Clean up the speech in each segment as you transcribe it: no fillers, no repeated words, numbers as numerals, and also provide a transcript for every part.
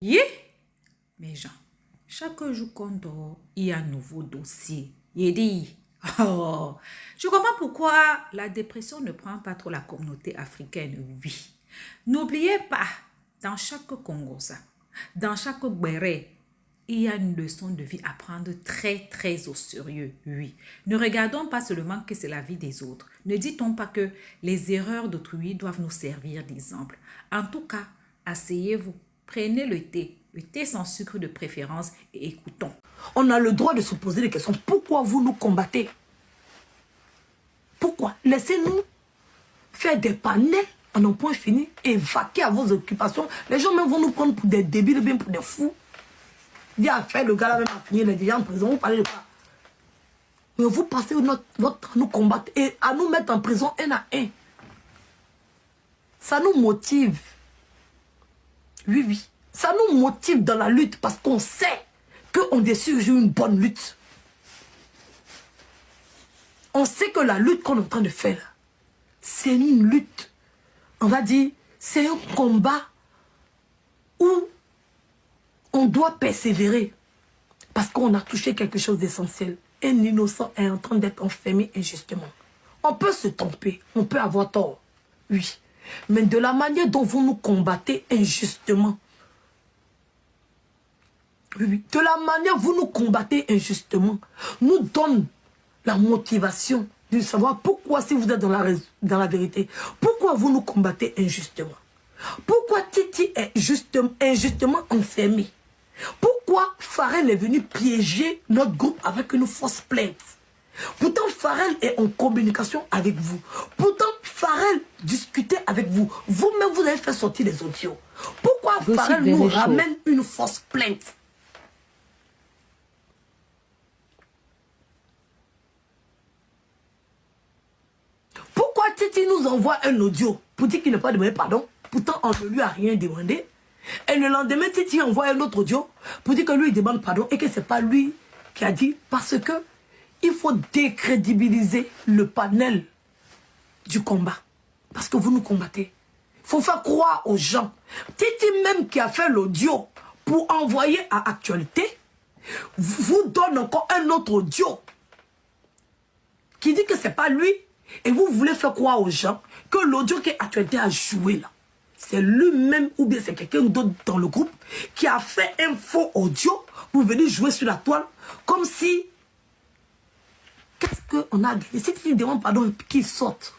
Yeah, mes gens, chaque jour qu'on dort, il y a un nouveau dossier. Il dit, oh, je comprends pourquoi la dépression ne prend pas trop la communauté africaine, oui. N'oubliez pas, dans chaque Congosa, dans chaque Béré, il y a une leçon de vie à prendre très au sérieux, oui. Ne regardons pas seulement que c'est la vie des autres. Ne dit-on pas que les erreurs d'autrui doivent nous servir d'exemple. En tout cas, asseyez-vous, prenez le thé sans sucre de préférence et écoutons. On a le droit de se poser des questions. Pourquoi vous nous combattez? Pourquoi? Laissez-nous faire des panels en un point fini et vaquer à vos occupations. Les gens même vont nous prendre pour des débiles ou bien pour des fous. Il a fait le gars là même à finir, il est déjà en prison, vous parlez de quoi? Mais vous passez votre temps à nous combattre et à nous mettre en prison un à un. Ça nous motive. Oui. Ça nous motive dans la lutte parce qu'on sait qu'on décide une bonne lutte. On sait que la lutte qu'on est en train de faire, c'est une lutte. On va dire, c'est un combat où on doit persévérer parce qu'on a touché quelque chose d'essentiel. Un innocent est en train d'être enfermé injustement. On peut se tromper, on peut avoir tort, oui. Mais de la manière dont vous nous combattez injustement, oui, de la manière dont vous nous combattez injustement, nous donne la motivation de savoir pourquoi, si vous êtes dans la vérité, pourquoi vous nous combattez injustement. Pourquoi Titi est injustement enfermé. Pourquoi Pharrell est venu piéger notre groupe avec une fausse plainte. Pourtant, Pharrell est en communication avec vous. Pourtant, Pharrell discutait avec vous. Vous-même, vous avez fait sortir les audios. Pourquoi Pharrell nous ramène une fausse plainte? Pourquoi Titi nous envoie un audio pour dire qu'il n'a pas demandé pardon? Pourtant, on ne lui a rien demandé. Et le lendemain, Titi envoie un autre audio pour dire que lui, il demande pardon et que ce n'est pas lui qui a dit. Parce que il faut décrédibiliser le panel du combat. Parce que vous nous combattez. Il faut faire croire aux gens. Titi même qui a fait l'audio pour envoyer à Actualité, vous donne encore un autre audio qui dit que ce n'est pas lui. Et vous voulez faire croire aux gens que l'audio que Actualité a joué là, c'est lui-même ou bien c'est quelqu'un d'autre dans le groupe qui a fait un faux audio pour venir jouer sur la toile comme si... Qu'est-ce qu'on a gagné? Si tu demandes pardon qu'il sorte.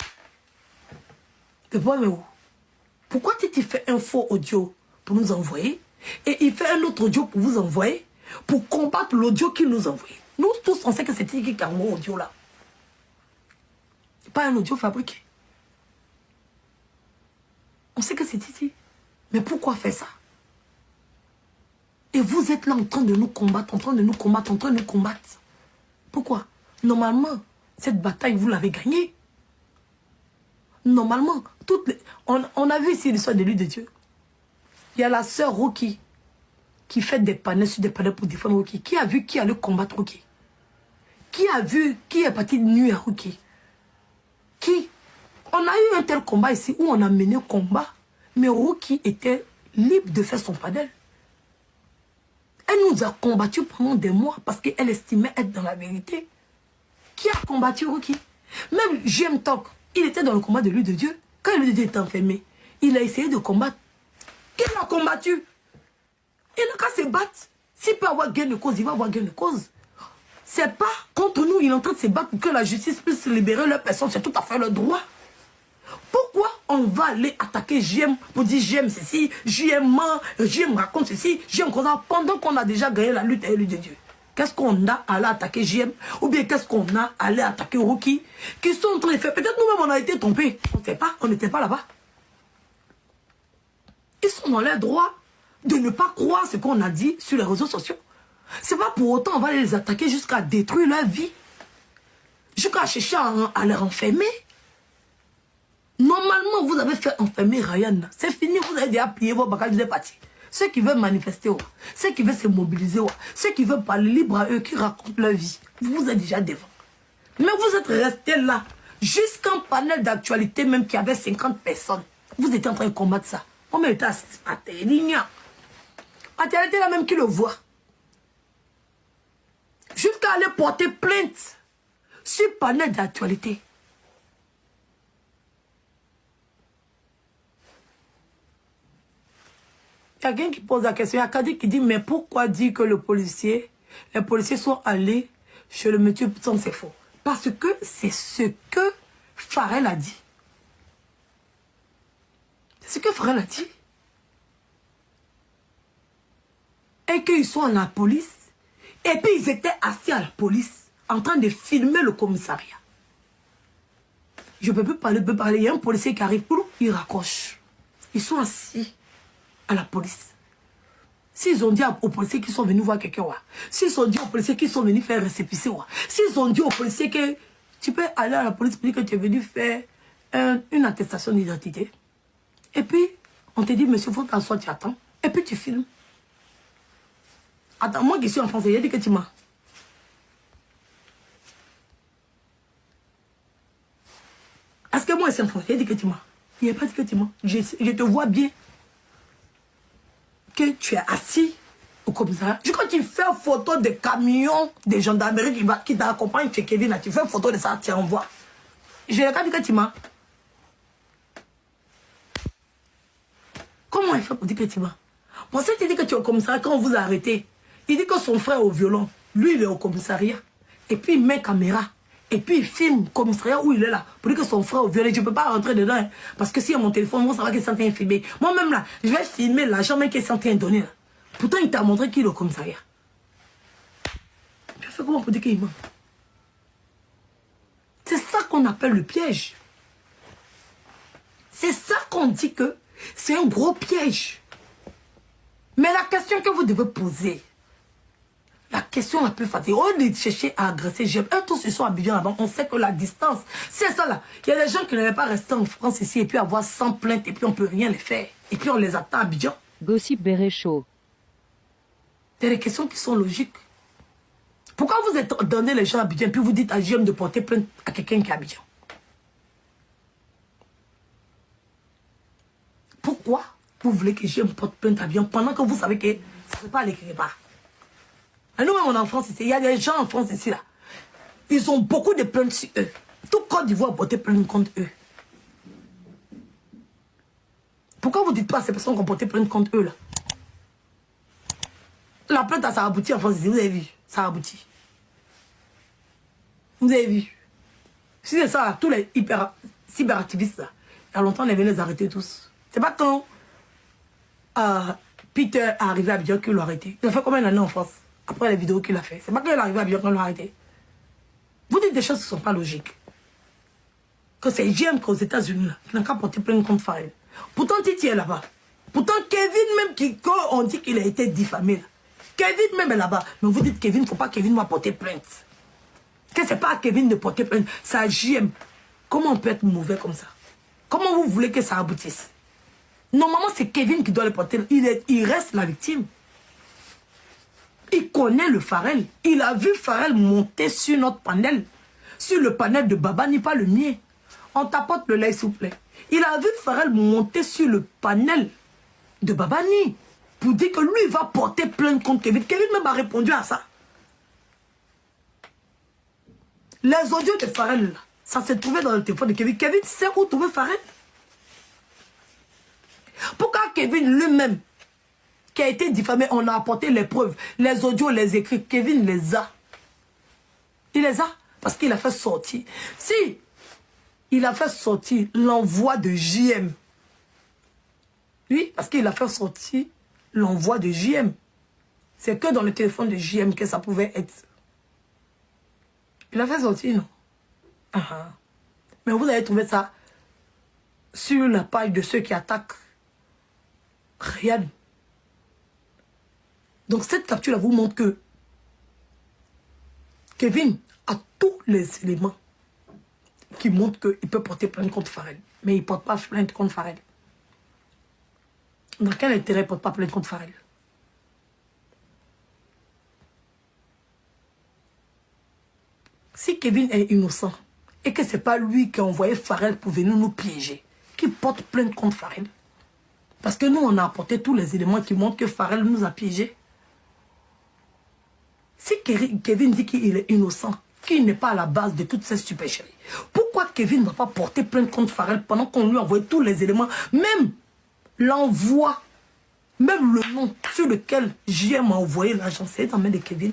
Mais où? Pourquoi tu fais un faux audio pour nous envoyer et il fait un autre audio pour vous envoyer pour combattre l'audio qu'il nous envoie? Nous tous on sait que c'est Titi qui a envoyé audio là. C'est pas un audio fabriqué. On sait que c'est Titi. Mais pourquoi faire ça? Et vous êtes là en train de nous combattre, en train de nous combattre, en train de nous combattre. Pourquoi? Normalement, cette bataille, vous l'avez gagnée. Normalement, on a vu ici l'histoire de l'huile de Dieu. Il y a la sœur Rocky qui fait des panels sur des panels pour défendre Rocky. Qui a vu qui allait combattre Rocky? Qui a vu qui est parti de nuit à Rocky? Qui? On a eu un tel combat ici où on a mené un combat, mais Rocky était libre de faire son panel. Elle nous a combattu pendant des mois parce qu'elle estimait être dans la vérité. Qui a combattu Rocky? Même JM Talk, il était dans le combat de l'huile de Dieu. Quand l'huile de Dieu était enfermé, il a essayé de combattre. Qui l'a combattu? Il n'a qu'à se battre. S'il peut avoir gain de cause, il va avoir gain de cause. C'est pas contre nous, il est en train de se battre pour que la justice puisse libérer leur personne. C'est tout à fait le droit. Pourquoi on va aller attaquer JM pour dire JM ceci, JM ment, JM raconte ceci, JM comme ça, pendant qu'on a déjà gagné la lutte avec l'huile de Dieu? Qu'est-ce qu'on a à aller attaquer JM? Ou bien qu'est-ce qu'on a à aller attaquer Rocky? Qui sont en train de faire? Peut-être nous-mêmes on a été trompés. On ne sait pas, on n'était pas là-bas. Ils sont dans leur droit de ne pas croire ce qu'on a dit sur les réseaux sociaux. C'est pas pour autant on va les attaquer jusqu'à détruire leur vie. Jusqu'à chercher à les renfermer. Normalement, vous avez fait enfermer Ryan. C'est fini, vous avez déjà plié vos bagages, vous êtes partis. Ceux qui veulent manifester, ceux qui veulent se mobiliser, ceux qui veulent parler libre à eux, qui racontent leur vie, vous êtes déjà devant. Mais vous êtes restés là, jusqu'à un panel d'actualité même qui avait 50 personnes. Vous étiez en train de combattre ça. On était à Actualité là même qui le voit. Jusqu'à aller porter plainte sur panel d'actualité. Il y a quelqu'un qui pose la question, il y a Kadi qui dit, mais pourquoi dire que les policiers sont allés chez le monsieur sans c'est faux? Parce que c'est ce que Farel a dit. C'est ce que Farel a dit. Et qu'ils sont à la police. Et puis ils étaient assis à la police, en train de filmer le commissariat. Je ne peux plus parler, Il y a un policier qui arrive, il raccroche. Ils sont assis à la police. S'ils ont dit aux policiers qu'ils sont venus voir quelqu'un, s'ils ont dit aux policiers qu'ils sont venus faire récépissé, s'ils ont dit aux policiers que tu peux aller à la police pour dire que tu es venu faire une attestation d'identité. Et puis, on te dit, monsieur, il faut t'asseoir, tu attends. Et puis tu filmes. Attends, moi qui suis en français, il a dit que tu m'as. Est-ce que moi, je suis en français, il a dit que tu m'as. Il n'a pas dit que tu m'as. Je te vois bien que tu es assis au commissariat. Je crois que tu fais une photo de camion de gendarmerie qui t'accompagne chez Kevin. Là. Tu fais une photo de ça, tu envoies. Je n'ai pas dit que tu m'as. Comment il fait pour dire que tu m'as? Moi, si tu dis que tu es au commissariat, quand on vous a arrêté, il dit que son frère est au violon. Lui, il est au commissariat. Et puis, il met caméra. Et puis, il filme le commissariat où il est là. Pour dire que son frère est au violon. Je ne peux pas rentrer dedans. Hein, parce que si y a mon téléphone, on savoir qu'il est en train de filmer. Moi-même, là, je vais filmer l'argent même qu'il est en train de donner. Là. Pourtant, il t'a montré qu'il est au commissariat. Tu fais comment pour dire qu'il ment? C'est ça qu'on appelle le piège. C'est ça qu'on dit que c'est un gros piège. Mais la question que vous devez poser, la question la plus facile, au lieu de chercher à agresser, eux tous ils sont à Abidjan là-bas, on sait que la distance, c'est ça là. Il y a des gens qui n'avaient pas resté en France ici et puis avoir 100 plaintes et puis on ne peut rien les faire. Et puis on les attend à Abidjan. Gossip Béréchaud. C'est des questions qui sont logiques. Pourquoi vous êtes donné les gens à Abidjan et puis vous dites à JM de porter plainte à quelqu'un qui est à Abidjan? Pourquoi vous voulez que JM porte plainte à Abidjan pendant que vous savez que ça ne peut pas aller quelque part? Nous, on est en France ici. Il y a des gens en France ici, là. Ils ont beaucoup de plaintes sur eux. Tout Côte d'Ivoire a porté plainte contre eux. Pourquoi vous ne dites pas à ces personnes qui ont porté plainte contre eux, là? La plainte, ça a abouti en France ici. Vous avez vu? Ça a abouti. Vous avez vu? Si c'est ça, là, tous les cyberactivistes, là, il y a longtemps, on avait les arrêter tous. C'est pas quand Peter est arrivé à Abidjan qu'il l'a arrêté. Il a fait combien d'années en France? Après les vidéos qu'il a fait. C'est pas qu'il est arrivé à Abidjan qu'on l'a arrêté. Vous dites des choses qui ne sont pas logiques. Que c'est JM qu'aux États-Unis, qui n'a qu'à porter plainte contre Farel. Pourtant, Titi est là-bas. Pourtant, Kevin, même, quand on dit qu'il a été diffamé, là. Kevin même est là-bas. Mais vous dites Kevin, il ne faut pas que Kevin va porter plainte. Que ce n'est pas à Kevin de porter plainte, c'est à JM. Comment on peut être mauvais comme ça? Comment vous voulez que ça aboutisse? Normalement, c'est Kevin qui doit le porter. Il reste la victime. Il connaît le Farel. Il a vu Farel monter sur notre panel. Sur le panel de Babani, pas le mien. On tapote le lait, s'il vous plaît. Il a vu Farel monter sur le panel de Babani. Pour dire que lui, il va porter plainte contre Kevin. Kevin même a répondu à ça. Les audios de Farel, ça s'est trouvé dans le téléphone de Kevin. Kevin sait où trouver Farel. Pourquoi Kevin lui-même, qui a été diffamé, on a apporté les preuves, les audios, les écrits, Kevin les a. Il les a parce qu'il a fait sortir. Si il a fait sortir l'envoi de JM, oui, parce qu'il a fait sortir l'envoi de JM. C'est que dans le téléphone de JM que ça pouvait être. Il a fait sortir, non? Mais vous avez trouvé ça sur la page de ceux qui attaquent Riyad. Donc cette capture-là vous montre que Kevin a tous les éléments qui montrent qu'il peut porter plainte contre Farel. Mais il ne porte pas plainte contre Farel. Dans quel intérêt il ne porte pas plainte contre Farel? Si Kevin est innocent et que ce n'est pas lui qui a envoyé Farel pour venir nous piéger, qui porte plainte contre Farel? Parce que nous, on a apporté tous les éléments qui montrent que Pharrell nous a piégés. Si Kevin dit qu'il est innocent, qu'il n'est pas à la base de toutes ces supercheries, pourquoi Kevin ne va pas porter plainte contre Pharrell pendant qu'on lui a envoyé tous les éléments, même l'envoi, même le nom sur lequel JM a envoyé l'argent, c'est dans la main de Kevin.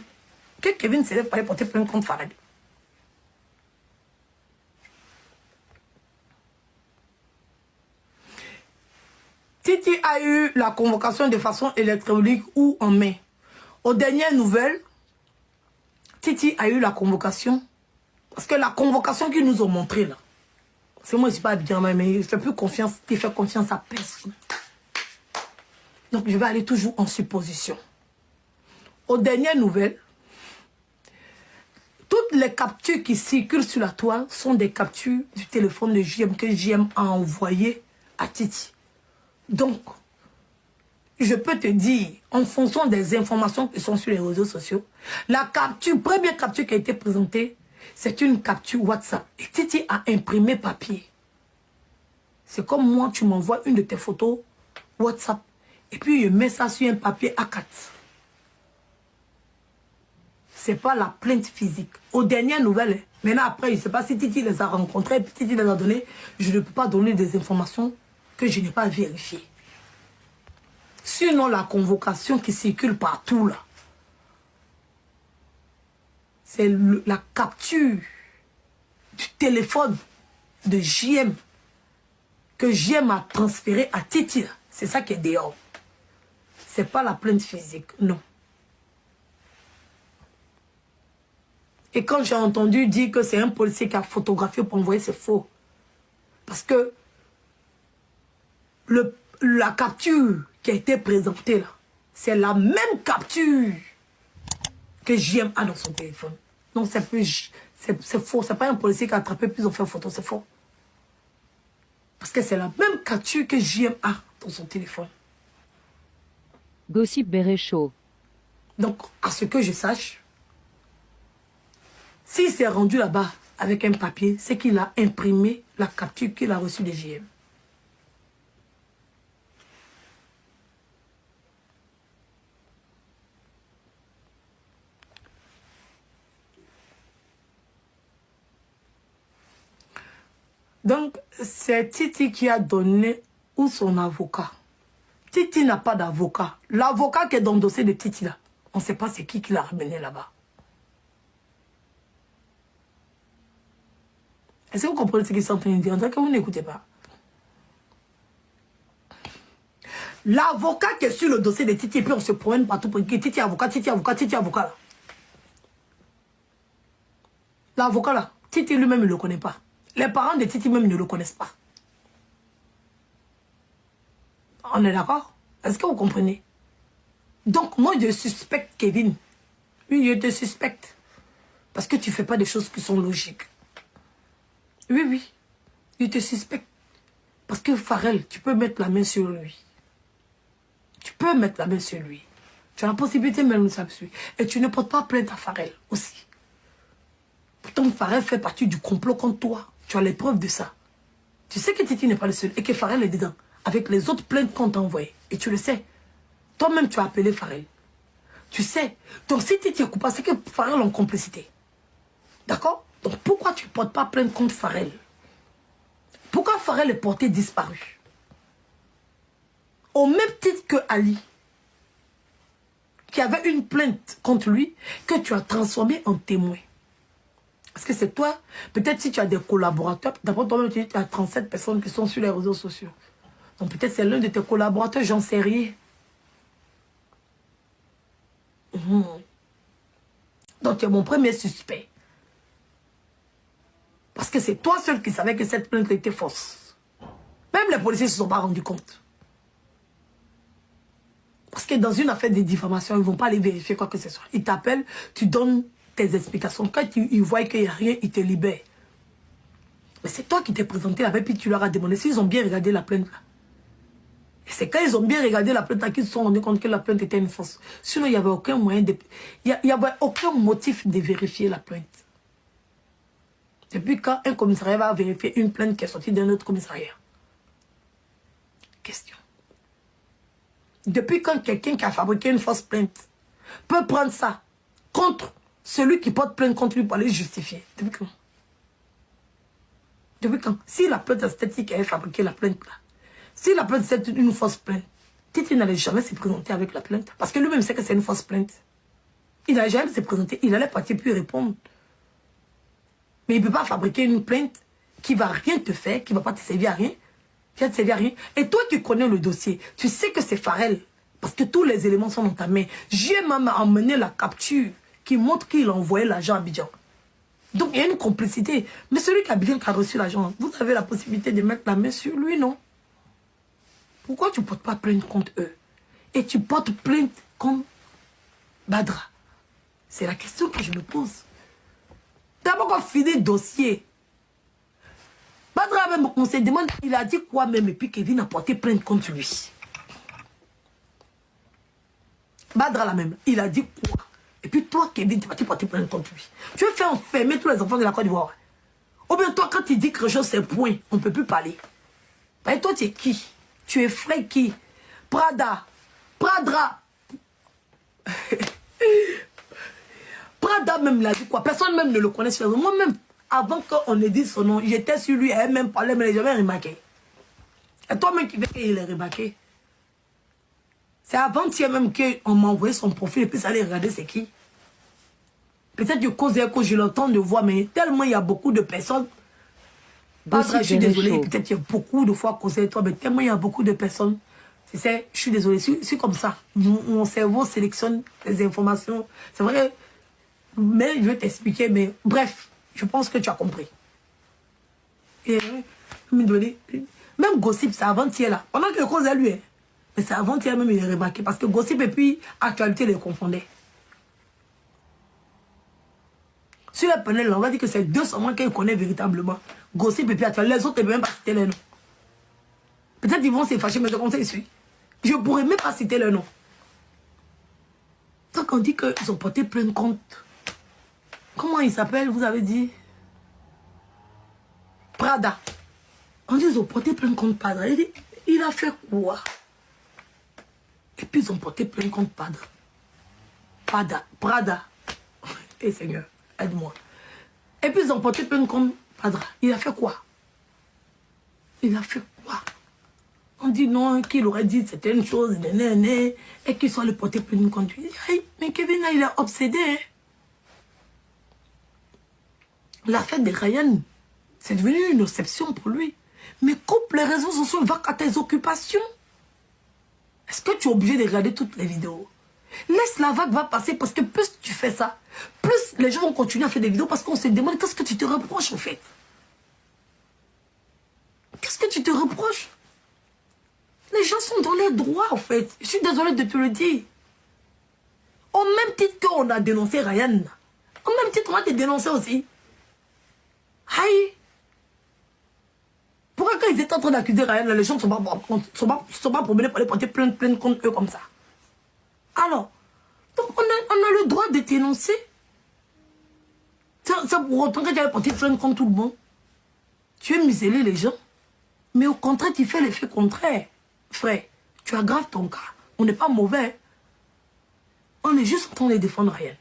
Que Kevin ne s'élève pas porter plainte contre Pharrell. Titi a eu la convocation de façon électronique ou en main. Aux dernières nouvelles, Titi a eu la convocation. Parce que la convocation qu'ils nous ont montrée là, c'est moi je ne sais pas bien, mais il fait plus confiance, il fait confiance à personne. Donc je vais aller toujours en supposition. Aux dernières nouvelles, toutes les captures qui circulent sur la toile sont des captures du téléphone de JM que JM a envoyé à Titi. Donc, je peux te dire, en fonction des informations qui sont sur les réseaux sociaux, la capture, première capture qui a été présentée, c'est une capture WhatsApp. Et Titi a imprimé papier. C'est comme moi, tu m'envoies une de tes photos WhatsApp. Et puis, je mets ça sur un papier A4. Ce n'est pas la plainte physique. Aux dernières nouvelles, maintenant après, je ne sais pas si Titi les a rencontrés, puis Titi les a donnés, je ne peux pas donner des informations que je n'ai pas vérifiées. Sinon, la convocation qui circule partout, là, c'est la capture du téléphone de JM que JM a transféré à Titi. C'est ça qui est dehors. Ce n'est pas la plainte physique, non. Et quand j'ai entendu dire que c'est un policier qui a photographié pour envoyer, c'est faux. Parce que la capture qui a été présentée là, c'est la même capture que JM a dans son téléphone. Donc c'est faux. C'est pas un policier qui a attrapé puis ils ont fait une photo, c'est faux. Parce que c'est la même capture que JM a dans son téléphone. Gossip Beret Show. Donc, à ce que je sache, s'il s'est rendu là-bas avec un papier, c'est qu'il a imprimé la capture qu'il a reçue de JM. Donc, c'est Titi qui a donné ou son avocat. Titi n'a pas d'avocat. L'avocat qui est dans le dossier de Titi là, on ne sait pas c'est qui l'a ramené là-bas. Est-ce que vous comprenez ce qu'ils sont en train de dire? On dirait que vous n'écoutez pas. L'avocat qui est sur le dossier de Titi, et puis on se promène partout pour dire Titi avocat, Titi avocat, Titi avocat là. L'avocat là, Titi lui-même ne le connaît pas. Les parents de Titi même ne le connaissent pas. On est d'accord? Est-ce que vous comprenez? Donc moi je suspecte Kevin. Oui, je te suspecte. Parce que tu ne fais pas des choses qui sont logiques. Oui, oui. Je te suspecte. Parce que Pharrell, tu peux mettre la main sur lui. Tu peux mettre la main sur lui. Tu as la possibilité même de savoir sur lui. Et tu ne portes pas plainte à Pharrell aussi. Pourtant, Pharrell fait partie du complot contre toi. Tu as les preuves de ça. Tu sais que Titi n'est pas le seul et que Pharrell est dedans. Avec les autres plaintes qu'on t'a envoyées. Et tu le sais. Toi-même, tu as appelé Pharrell. Tu sais. Donc, si Titi est coupable, c'est que Pharrell est en complicité. D'accord? Donc, pourquoi tu ne portes pas plainte contre Pharrell? Pourquoi Pharrell est porté disparu? Au même titre que Ali, qui avait une plainte contre lui, que tu as transformé en témoin. Parce que c'est toi, peut-être si tu as des collaborateurs, d'abord toi-même tu as 37 personnes qui sont sur les réseaux sociaux. Donc peut-être c'est l'un de tes collaborateurs, j'en sais rien. Donc tu es mon premier suspect. Parce que c'est toi seul qui savais que cette plainte était fausse. Même les policiers ne se sont pas rendus compte. Parce que dans une affaire de diffamation, ils ne vont pas aller vérifier quoi que ce soit. Ils t'appellent, tu donnes tes explications. Quand ils voient qu'il n'y a rien, ils te libèrent. Mais c'est toi qui t'es présenté là-bas, puis tu leur as demandé s'ils ont bien regardé la plainte là. Et c'est quand ils ont bien regardé la plainte là qu'ils se sont rendus compte que la plainte était une fausse. Sinon, il n'y avait aucun moyen de... Il n'y avait aucun motif de vérifier la plainte. Depuis quand un commissariat va vérifier une plainte qui est sortie d'un autre commissariat? Question. Depuis quand quelqu'un qui a fabriqué une fausse plainte peut prendre ça contre celui qui porte plainte contre lui pour aller justifier? Depuis quand? Depuis quand? Si la plainte esthétique avait fabriqué la plainte là, si la plainte c'est une fausse plainte, Titi n'allait jamais se présenter avec la plainte. Parce que lui-même sait que c'est une fausse plainte. Il n'allait jamais se présenter. Il allait partir puis répondre. Mais il ne peut pas fabriquer une plainte qui ne va rien te faire, qui ne va pas te servir à rien. Qui va te servir à rien. Et toi qui connais le dossier, tu sais que c'est Pharrell. Parce que tous les éléments sont dans ta main. J'ai même emmené la capture qui montre qu'il a envoyé l'argent à Abidjan. Donc il y a une complicité. Mais celui qui a reçu l'argent, vous avez la possibilité de mettre la main sur lui, non? Pourquoi tu ne portes pas plainte contre eux? Et tu portes plainte contre Badra? C'est la question que je me pose. D'abord qu'on finit le dossier. Badra même, on se demande, il a dit quoi même, et puis Kevin a porté plainte contre lui. Badra là même, il a dit quoi? Et puis toi, Kevin, tu vas porter plainte contre lui. Tu veux faire enfermer tous les enfants de la Côte d'Ivoire. Ou bien toi, quand tu dis quelque chose, c'est point, on ne peut plus parler. Et toi, tu es qui? Tu es frère qui? Pradra. Prada même l'a dit quoi? Personne même ne le connaît. Moi-même, avant qu'on ait dit son nom, j'étais sur lui, elle même parlait, mais je n'avais remarqué. Et toi-même qui veux qu'il ait remarqué. C'est avant-hier même qu'on m'a envoyé son profil et puis ça allait regarder c'est qui. Peut-être que cause je l'entends de voix, mais tellement il y a beaucoup de personnes. Je suis désolée, peut-être qu'il y a beaucoup de fois conseillé toi, mais tellement il y a beaucoup de personnes. Tu sais, je suis désolée, c'est comme ça. Mon cerveau sélectionne les informations. C'est vrai, mais je vais t'expliquer, mais bref, je pense que tu as compris. Et même Gossip, c'est avant-hier là. Pendant que le cause à lui, hein, mais c'est avant-hier même, il est remarqué. Parce que Gossip et puis Actualité les confondaient. Sur les panels, on va dire que c'est deux seulement qu'elle connaît véritablement. Gossip et puis Actualité. Les autres, ils ne peuvent même pas citer les noms. Peut-être qu'ils vont se fâcher, mais je conseille ici. Je ne pourrais même pas citer le nom. Tant qu'on dit qu'ils ont porté plainte contre. Comment il s'appelle, vous avez dit? Prada. On dit qu'ils ont porté plainte contre Prada. Il dit, il a fait quoi? Et puis ils ont porté plainte contre Prada. Eh Seigneur, aide-moi. Et puis ils ont porté plainte contre Prada. Il a fait quoi? Il a fait quoi? On dit non, qu'il aurait dit c'était une chose, et qu'il soit le porté plainte contre lui. Mais Kevin, là, il est obsédé. Hein? La fête de Ryan, c'est devenu une exception pour lui. Mais coupe les réseaux sociaux, va à tes occupations. Est-ce que tu es obligé de regarder toutes les vidéos? Laisse la vague va passer parce que plus tu fais ça, plus les gens vont continuer à faire des vidéos parce qu'on se demande qu'est-ce que tu te reproches en fait. Qu'est-ce que tu te reproches? Les gens sont dans les droits en fait. Je suis désolée de te le dire. Au même titre qu'on a dénoncé Ryan, au même titre on va te dénoncer aussi. Aïe! Pourquoi quand ils étaient en train d'accuser Ryan, les gens ne sont pas promenés pour aller porter plainte contre eux comme ça? Alors, donc on a le droit de dénoncer. Ça pour autant que tu as porté plainte contre tout le monde. Tu veux museler les gens. Mais au contraire, tu fais l'effet contraire. Frère, tu aggraves ton cas. On n'est pas mauvais. On est juste en train de défendre Ryan.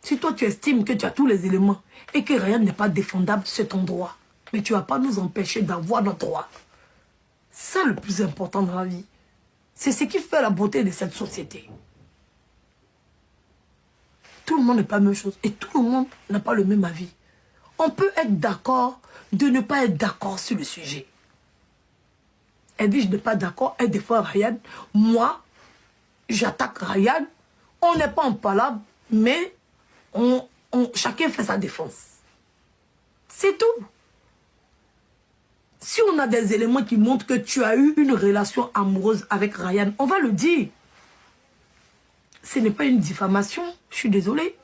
Si toi tu estimes que tu as tous les éléments et que Ryan n'est pas défendable, c'est ton droit. Mais tu ne vas pas nous empêcher d'avoir notre droit. C'est ça le plus important dans la vie. C'est ce qui fait la beauté de cette société. Tout le monde n'est pas la même chose. Et tout le monde n'a pas le même avis. On peut être d'accord de ne pas être d'accord sur le sujet. Elle dit je n'ai pas d'accord, elle défend Ryan. Moi, j'attaque Ryan. On n'est pas en palabre, mais chacun fait sa défense. C'est tout. Si on a des éléments qui montrent que tu as eu une relation amoureuse avec Ryan, on va le dire. Ce n'est pas une diffamation, je suis désolée.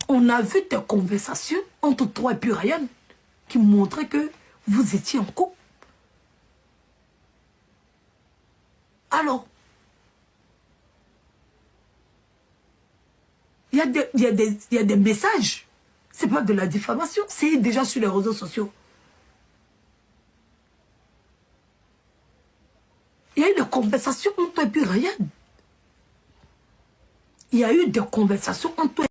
On a vu tes conversations entre toi et puis Ryan qui montraient que vous étiez en couple. Alors, il y a des messages. Ce n'est pas de la diffamation, c'est déjà sur les réseaux sociaux. Il y a eu des conversations entre toi et puis Ryan. Il y a eu des conversations entre toi